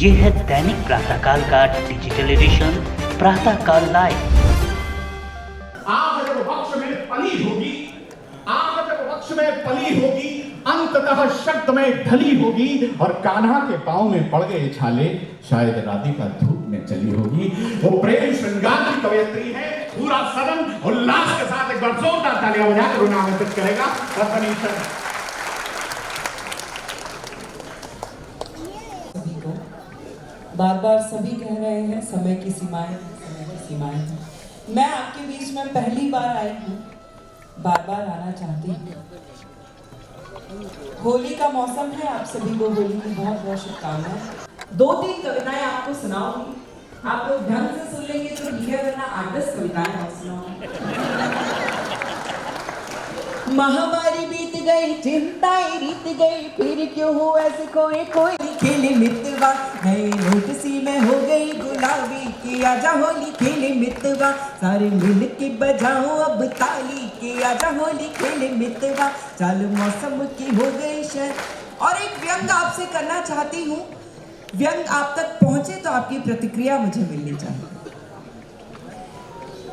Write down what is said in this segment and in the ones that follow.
ये है दैनिक प्रातःकाल का डिजिटल एडिशन प्रातःकाल लाइव। आग जब वक्ष में पली होगी, आग जब वक्ष में पली होगी, अंततः शब्द में ढली होगी, और कान्हा के पांव में पड़ गए छाले, शायद राधिका धूप में चली होगी। वो प्रेम श्रृंगार की कवयित्री है। पूरा सदन उल्लास के साथ एक बार जोरदार तालियां बजाकर उन्हें आमंत्रित करेगा। बार बार सभी कह रहे हैं समय की सीमाएं हैं। मैं आपके बीच में पहली बार आई हूँ, बार बार आना चाहती हूँ। होली का मौसम है, आप सभी को होली की बहुत बहुत शुभकामनाएं। 2-3 कविताएं आपको सुनाऊंगी, आप लोग ढंग से सुन लेंगे तो ठीक है, वरना 8-10 कविताएं और सुनाऊंगी। महामारी बीत गई, चिंताएं बीत गई, फिर क्यों हो ऐसे कोई खेले मितवा। नए नोट सी में हो गई गुलाबी, कि आजा होली खेले मितवा। सारे मिल के बजाओ अब ताली, कि आजा होली खेले मितवा। चालू मौसम की हो गई शर। और एक व्यंग आपसे करना चाहती हूँ। व्यंग आप तक पहुंचे तो आपकी प्रतिक्रिया मुझे मिलनी चाहिए।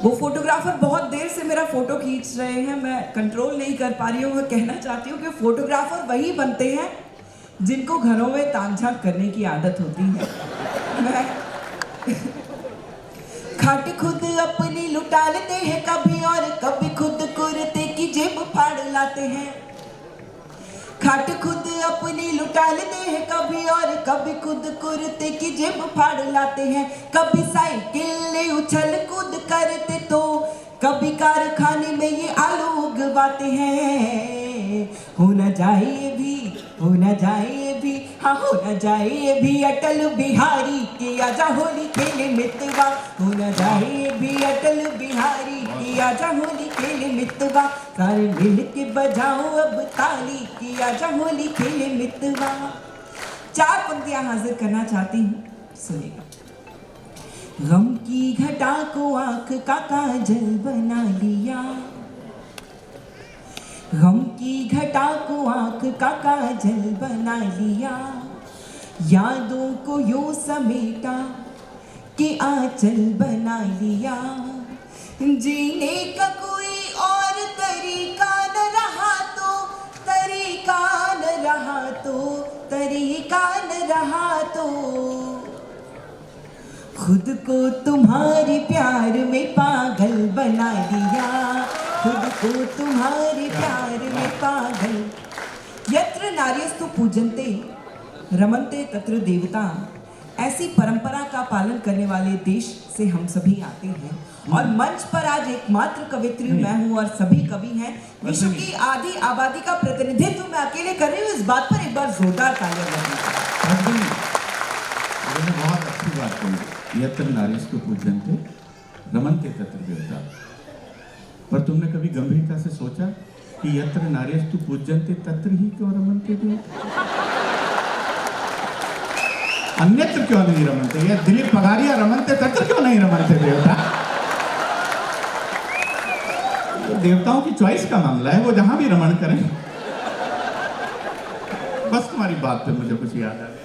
वो फोटोग्राफर बहुत देर से मेरा फोटो खींच रहे हैं, मैं कंट्रोल नहीं कर पा रही हूँ। मैं कहना चाहती हूँ कि फोटोग्राफर वही बनते हैं जिनको घरों में ताक-झांक करने की आदत होती है। खाट खुद अपनी लुटा लेते हैं कभी, और कभी खुद कुर्ते की जेब फाड़ लाते हैं। खाट खुद अपनी लुटा लेते हैं कभी, और कभी खुद कुर्ते की जेब फाड़ लाते हैं। कभी साइकिल उछल कूद करते तो कभी कारखाने में ये आलू उगवाते हैं। होना चाहिए भी, होना चाहिए भी, हाँ होना चाहिए भी अटल बिहारी, कि आजा होली खेले मितवा। होना चाहिए भी अटल बिहारी, कि आजा होली खेले मितवा। सारे मिल के बजाओ अब ताली, कि आजा होली खेले मितवा। 4 पंक्तियां हाजिर करना चाहती हूँ, सुनिएगा। गम की घटा को आंख का काजल बना लिया, गम की घटा को आंख का काजल बना लिया। यादों को यूं समेटा कि आंचल बना लिया। जीने का कोई और तरीका न रहा तो, तरीका न रहा तो, तरीका न रहा तो, खुद को तुम्हारे प्यार में पागल बना लिया। खुद को तुम्हारे प्यार में पागल। यत्र नार्यस्तु पूजन्ते रमन्ते तत्र देवता। ऐसी परंपरा का पालन करने वाले देश से हम सभी आते हैं, और मंच पर आज एकमात्र कवित्री मैं हूँ और सभी कवि हैं। विश्व की आधी आबादी का प्रतिनिधित्व मैं अकेले कर रही हूँ। इस बात पर एक बार जोरदार तालियां बजाइए। बहुत अच्छी बात कही। यत्र नार्यस्तु पूज्यन्ते रमन्ते तत्र देवता। पर तुमने कभी गंभीरता से सोचा कि यत्र नार्यस्तु पूज्यन्ते तत्र ही क्यों रमन्ते देवता? अन्यत्र क्यों नहीं रमन्ते? ये दिलीप पगारिया रमन्ते तत्र क्यों नहीं रमन्ते देवता? तो देवताओं की चॉइस का मामला है, वो जहां भी रमण करें। बस तुम्हारी बात पे मुझे कुछ याद आ गया।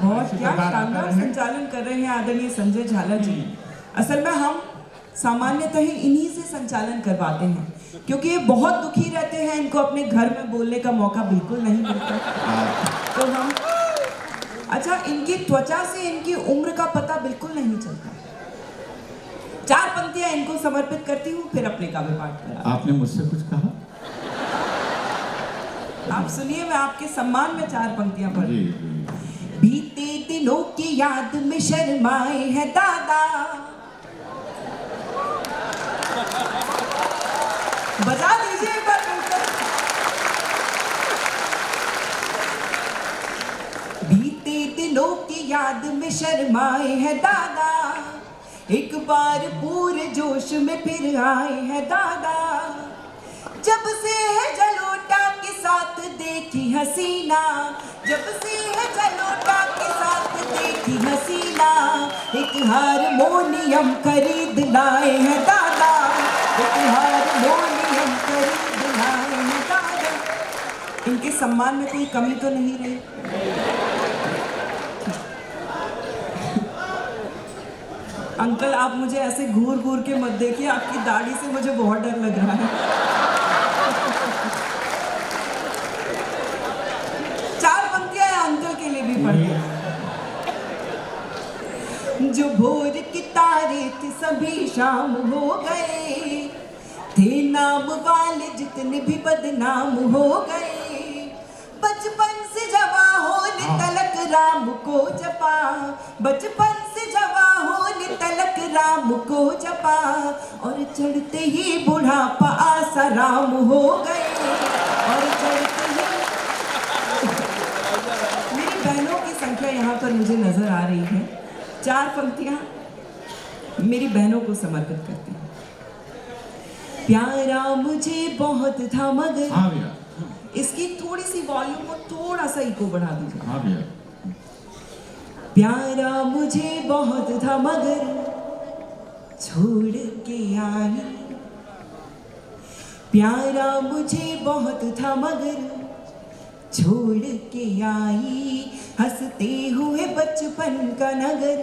बहुत क्या शानदार संचालन कर रहे हैं आदरणीय संजय झाला जी। असल में हम सामान्यतः इन्हीं से संचालन करवाते हैं, क्योंकि ये बहुत दुखी रहते हैं, इनको अपने घर में बोलने का मौका बिल्कुल नहीं मिलता। तो हम अच्छा, इनकी त्वचा से इनकी उम्र का पता बिल्कुल नहीं चलता। 4 पंक्तियां इनको समर्पित करती हूँ, फिर अपने काव्य पाठ करा। आपने मुझसे कुछ कहा? आप सुनिए, मैं आपके सम्मान में 4 पंक्तियां पढ़ी। बीते दिनों की याद में शर्माए हैं दादा। बजा दीजिए एक बार मिलकर। बीते दिनों की याद में शर्माए हैं दादा, एक बार पूरे जोश में फिर आए हैं दादा। जब से है जलोटा के साथ देखी हसीना, जब से है जलोटा के साथ देखी हसीना, एक हारमोनियम खरीद लाए हैं दादा, एक हारमोनियम खरीद लाए हैं दादा। इनके सम्मान में कोई कमी तो नहीं रही? अंकल आप मुझे ऐसे घूर घूर के मत देखिए, आपकी दाढ़ी से मुझे बहुत डर लग रहा है। 4 पंक्तियां अंकल के लिए भी पढ़ती हैं। जो भोर की तारे थे सभी शाम हो गए, थे नाम वाले जितने भी बदनाम हो गए। बचपन से जवा होने तलक राम को जपा, बचपन से जवा होने तलक राम को जपा, और चढ़ते ही बुढ़ापा आसा राम हो गए। और चढ़ते ही मेरी बहनों की संख्या यहाँ पर मुझे नजर आ रही है। 4 पंक्तियां मेरी बहनों को समर्पित करती हूँ। प्यारा मुझे बहुत था मगर, हाँ भैया, इसकी थोड़ी सी वॉल्यूम को थोड़ा सा इको बढ़ा दीजिए। हाँ भैया। प्यारा मुझे बहुत था मगर छोड़ के आई, प्यारा मुझे बहुत था मगर छोड़ के आई, हंसते हुए बचपन का नगर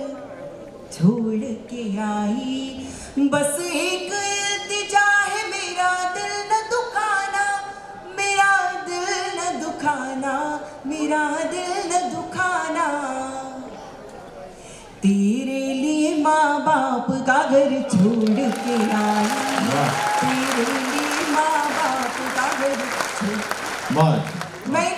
छोड़ के आई। बस एक इल्तिजा है मेरा दिल न दुखाना, मेरा दिल न दुखाना, मेरा दिल न दुखाना। तेरे लिए माँ बाप का घर छोड़ के आई, तेरे लिए माँ बाप का घर छोड़। मैं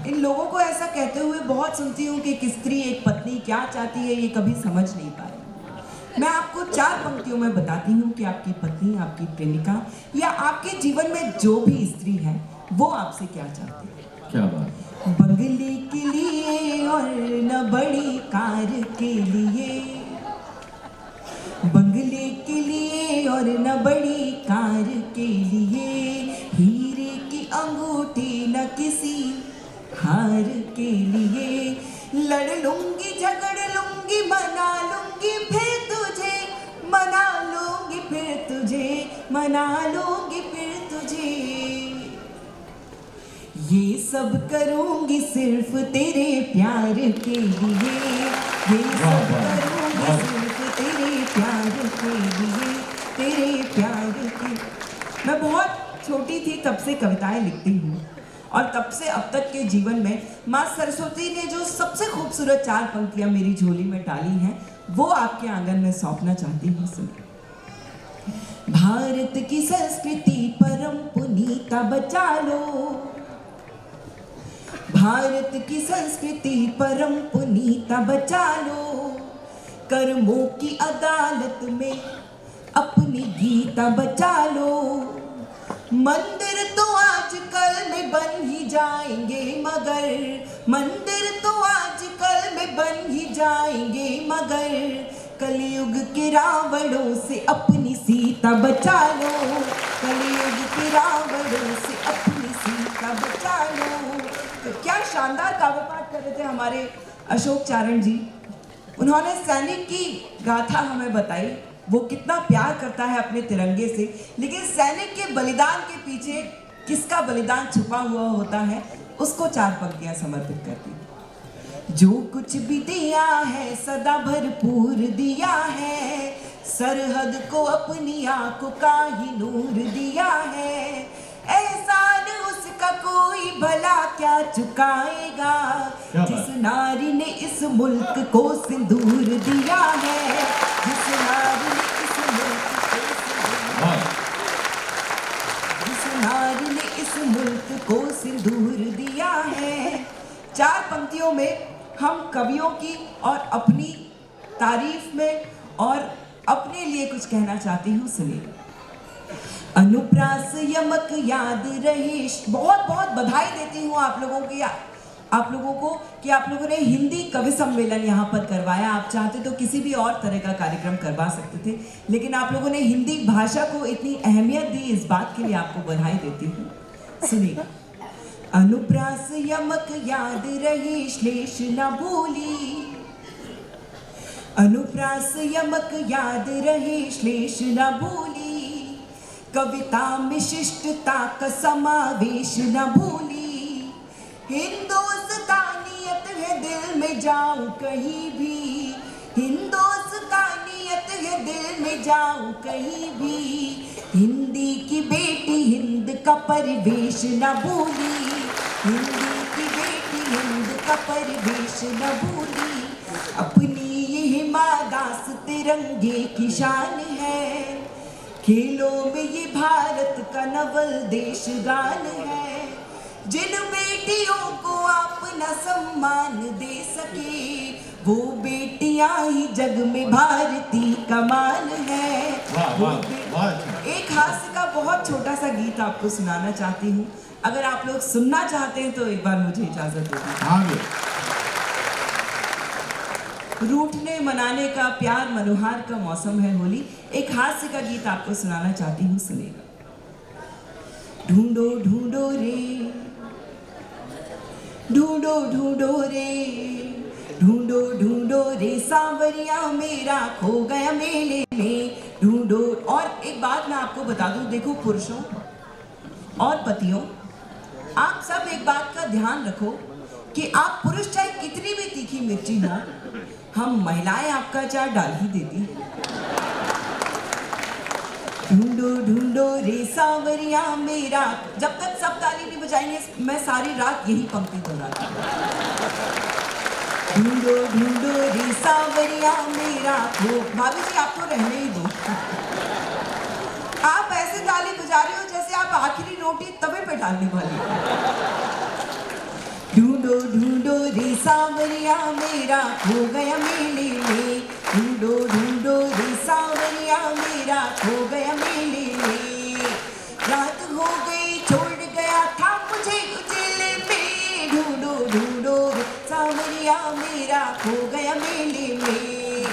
इन लोगों को ऐसा कहते हुए बहुत सुनती हूँ कि एक स्त्री एक पत्नी क्या चाहती है ये कभी समझ नहीं पाई। मैं आपको 4 पंक्तियों में बताती हूँ कि आपकी पत्नी, आपकी प्रेमिका या आपके जीवन में जो भी स्त्री है वो आपसे क्या चाहती है। क्या बात। बंगले के लिए और न बड़ी कार के लिए, बंगले के लिए और न बड़ी कार के लिए, हीरे की अंगूठी न किसी हार के लिए। लड़ लूंगी झगड़ लूंगी मना लूंगी फिर तुझे, मना लूंगी फिर तुझे, मना लूंगी फिर तुझे। ये सब करूंगी सिर्फ तेरे प्यार के लिए, ये सब करूंगी सिर्फ तेरे प्यार के लिए, तेरे प्यार के। मैं बहुत छोटी थी तब से कविताएं लिखती हूँ और तब से अब तक के जीवन में माँ सरस्वती ने जो सबसे खूबसूरत 4 पंक्तियां मेरी झोली में डाली हैं वो आपके आंगन में सौंपना चाहती हूँ। सुनिए। भारत की संस्कृति परम पुनीता बचा लो, भारत की संस्कृति परम पुनीता बचा लो, कर्मों की अदालत में अपनी गीता बचा लो। मंदिर तो आजकल में बन ही जाएंगे मगर, मंदिर तो आजकल में बन ही जाएंगे मगर, कलयुग के रावणों से अपनी सीता बचा लो, कलयुग के रावणों से अपनी सीता बचा लो। तो क्या शानदार काव्य पाठ कर रहे थे हमारे अशोक चारण जी। उन्होंने सैनिक की गाथा हमें बताई, वो कितना प्यार करता है अपने तिरंगे से, लेकिन सैनिक के बलिदान के पीछे किसका बलिदान छुपा हुआ होता है उसको 4 पंक्तियां समर्पित करती हूँ। जो कुछ भी दिया है सदा भरपूर दिया है, सरहद को अपनी आंखों का ही नूर दिया है, एहसान उसका कोई भला क्या चुकाएगा, जिस नारी ने इस मुल्क को सिंदूर दिया है, जिस नारी ने इस मुल्क को जिस नारी ने इस मुल्क को सिंदूर दिया है। 4 पंक्तियों में हम कवियों की और अपनी तारीफ में और अपने लिए कुछ कहना चाहती हूँ। सुनिए। अनुप्रास यमक याद रहे, बहुत बहुत बधाई देती हूँ आप लोगों को कि आप लोगों ने हिंदी कवि सम्मेलन यहाँ पर करवाया। आप चाहते तो किसी भी और तरह का कार्यक्रम करवा सकते थे, लेकिन आप लोगों ने हिंदी भाषा को इतनी अहमियत दी, इस बात के लिए आपको बधाई देती हूँ। सुनिए। अनुप्रास यमक याद रहे श्लेष न भूली, अनुप्रास यमक याद रहे श्लेष न भूली, कविता में शिष्टता का समावेश न भूली, हिंदुस्तानियत है दिल में जाऊं कहीं भी, हिंदुस्तानियत जाऊं कहीं भी, हिंदी की बेटी हिंद का परिवेश न भूली, हिंदी की बेटी हिंद का परिवेश न भूली, अपनी ये हिमा दास तिरंगे की शान है, खेलों में ये भारत का नवल देश गान है, जिन बेटियों को आप न सम्मान दे सके, वो बेटियां ही जग में भारती कमाल है। वाह वाह वाह। एक हास्य का बहुत छोटा सा गीत आपको सुनाना चाहती हूँ, अगर आप लोग सुनना चाहते हैं तो एक बार मुझे इजाजत दे दीजिए। रूठने मनाने का प्यार मनोहार का मौसम है होली, एक हास्य का गीत आपको सुनाना चाहती हूँ, सुनिएगा। ढूंढो ढूंढो रे, ढूंढो ढूंढो रे, ढूंढो ढूंढो रे सांवरिया मेरा खो गया मेले में, ढूंढो। और एक बात मैं आपको बता दूं, देखो पुरुषों और पतियों, आप सब एक बात का ध्यान रखो कि आप पुरुष चाहे कितनी भी तीखी मिर्ची हो, हम महिलाएं आपका अचार डाल ही देती। ढूंढो ढूंढो रे सांवरिया मेरा, जब तक सब ताली नहीं बजाएंगे मैं सारी रात यही पंक्ति दोहराती। ढूंढो ढूंढो रे सांवरिया मेरा खो। भाभी जी आप तो रहने ही दो, आप ऐसे ताली बजा रहे हो जैसे आप आखिरी रोटी तवे पे डालने वाली हो। ढूंढो ढूंढो रे सांवरिया मेरा खो गया मेले में, ढूंढो ढूंढो रे सांवरिया मेरा खो गया मेले में, रात हो गई छोड़ गया था मुझे उजेले में, ढूंढो ढूंढो रे सांवरिया मेरा खो गया मेले में,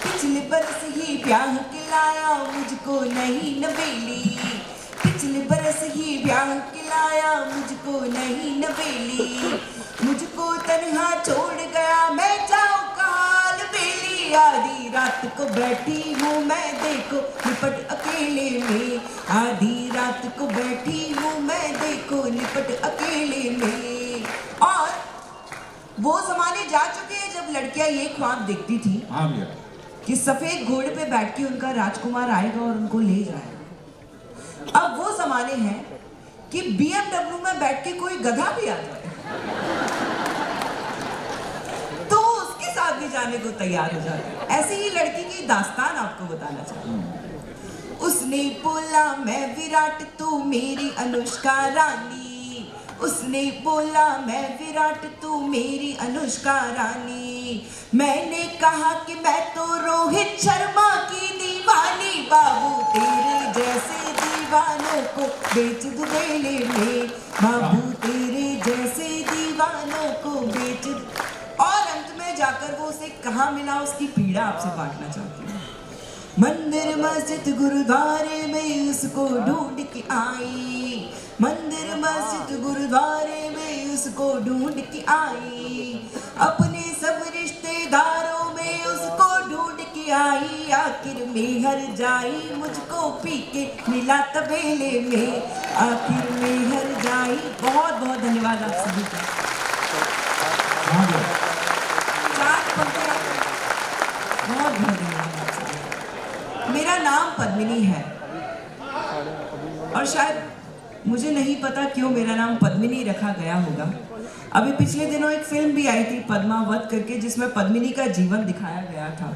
पिछले बरस ही ब्याह खिलाया मुझको नहीं नवेली, पिछले बरस ही ब्याह खिलाया मुझको नहीं नवेली, मुझको तन्हा छोड़ गया मैं जाऊं काल बेली, आधी रात को बैठी हूँ मैं देखो लिपट अकेले में, आधी रात को बैठी हूँ मैं देखो लिपट अकेले में। और वो जमाने जा चुके हैं जब लड़कियां ये ख्वाब देखती थी कि सफेद घोड़े पे बैठ के उनका राजकुमार आएगा और उनको ले जाएगा। अब वो जमाने हैं कि BMW में बैठ के कोई गधा भी आ जाए तो उसके साथ भी जाने को तैयार हो जाते। ऐसी ही लड़की की दास्तान आपको बताना चाहती हूँ। उसने बोला मैं विराट तू मेरी अनुष्का रानी, उसने बोला मैं विराट तू मेरी अनुष्का रानी, मैंने कहा कि मैं तो रोहित शर्मा की दीवानी, बाबू तेरे जैसे दीवानों को बेच दूं मेले में, बाबू तेरे जैसे दीवानों को बेच। और अंत में जाकर वो उसे कहाँ मिला उसकी पीड़ा आपसे बांटना चाहती हूँ। मंदिर मस्जिद गुरुद्वारे में उसको ढूंढ के आई, मंदिर मस्जिद गुरुद्वारे में उसको ढूंढ के आई, अपने सब रिश्तेदारों में उसको ढूंढ के आई, आखिर में हर जाई मुझको पी के मिला तबेले में, आखिर में हर जाई। बहुत बहुत धन्यवाद आप सभी का। बहुत बहुत धन्यवाद आप सभी का। मेरा नाम पद्मिनी है और शायद मुझे नहीं पता क्यों मेरा नाम पद्मिनी रखा गया होगा। अभी पिछले दिनों एक फिल्म भी आई थी पद्मावत करके, जिसमें पद्मिनी का जीवन दिखाया गया था।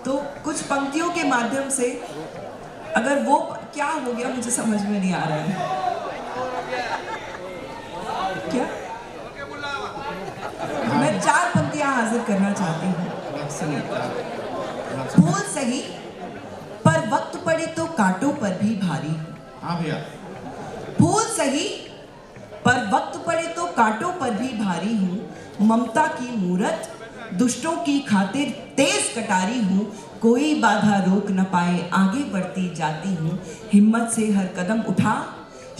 तो कुछ पंक्तियों के माध्यम से, अगर वो क्या हो गया मुझे समझ में नहीं आ रहा है। क्या मैं 4 पंक्तियां हाजिर करना चाहती हूँ। फूल सही पर वक्त पड़े तो कांटों पर भी भारी, हाँ भैया। फूल सही पर वक्त पड़े तो कांटों पर भी भारी हूँ, ममता की मूरत दुष्टों की खातिर तेज कटारी हूँ, कोई बाधा रोक न पाए आगे बढ़ती जाती हूँ, हिम्मत से हर कदम उठा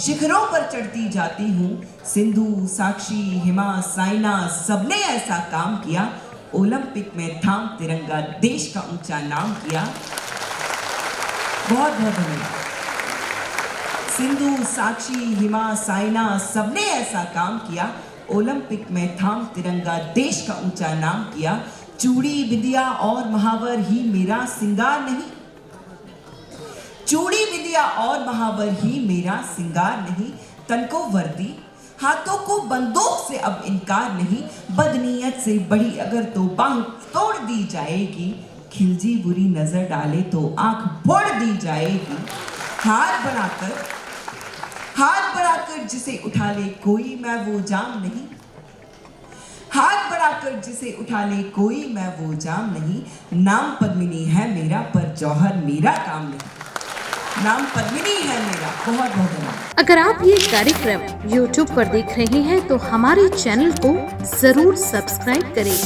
शिखरों पर चढ़ती जाती हूँ, सिंधु साक्षी हिमा साइना सबने ऐसा काम किया, ओलंपिक में थाम तिरंगा देश का ऊंचा नाम किया। बहुत बहुत धन्यवाद। सिंधु साक्षी हिमा साइना सबने ऐसा काम किया, ओलंपिक में थाम तिरंगा देश का ऊंचा नाम किया, चूड़ी बिंदिया और महावर ही मेरा सिंगार नहीं, चूड़ी विद्या और महावर ही मेरा सिंगार नहीं, तन को वर्दी हाथों को बंदूक से अब इनकार नहीं, बदनीयत से बड़ी अगर तो बांह तोड़ दी जाएगी, खिलजी बुरी नजर डाले तो आंख फोड़ दी जाएगी। हाथ बढ़ाकर जिसे उठा ले कोई मैं वो जाम नहीं, हाथ बढ़ाकर जिसे उठा ले कोई मैं वो जाम नहीं, नाम पद्मिनी है मेरा पर जौहर मेरा काम नहीं, नाम पद्मिनी है मेरा। बहुत बहुत धन्यवाद। अगर आप ये कार्यक्रम YouTube पर देख रहे हैं तो हमारे चैनल को जरूर सब्सक्राइब करें